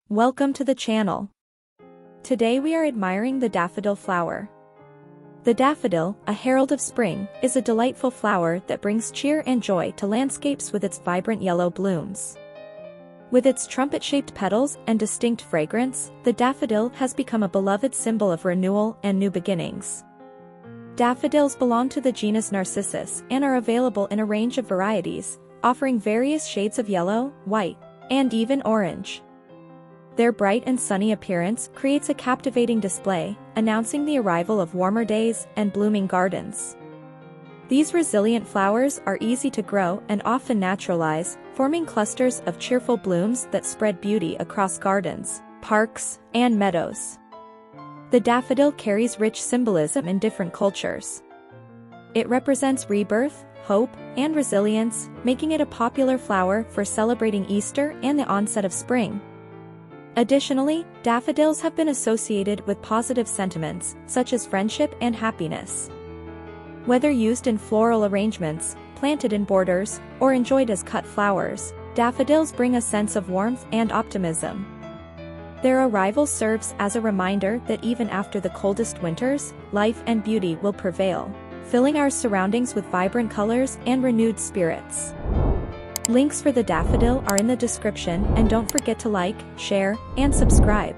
Welcome to the channel. Today we are admiring the daffodil flower. The daffodil, a herald of spring, is a delightful flower that brings cheer and joy to landscapes with its vibrant yellow blooms. With its trumpet-shaped petals and distinct fragrance, the daffodil has become a beloved symbol of renewal and new beginnings. Daffodils belong to the genus Narcissus and are available in a range of varieties, offering various shades of yellow, white, and even orange. Their bright and sunny appearance creates a captivating display, announcing the arrival of warmer days and blooming gardens. These resilient flowers are easy to grow and often naturalize, forming clusters of cheerful blooms that spread beauty across gardens, parks, and meadows. The daffodil carries rich symbolism in different cultures. It represents rebirth, hope, and resilience, making it a popular flower for celebrating Easter and the onset of spring. Additionally, daffodils have been associated with positive sentiments, such as friendship and happiness. Whether used in floral arrangements, planted in borders, or enjoyed as cut flowers, daffodils bring a sense of warmth and optimism. Their arrival serves as a reminder that even after the coldest winters, life and beauty will prevail, filling our surroundings with vibrant colors and renewed spirits. Links for the daffodil are in the description, and don't forget to like, share, and subscribe.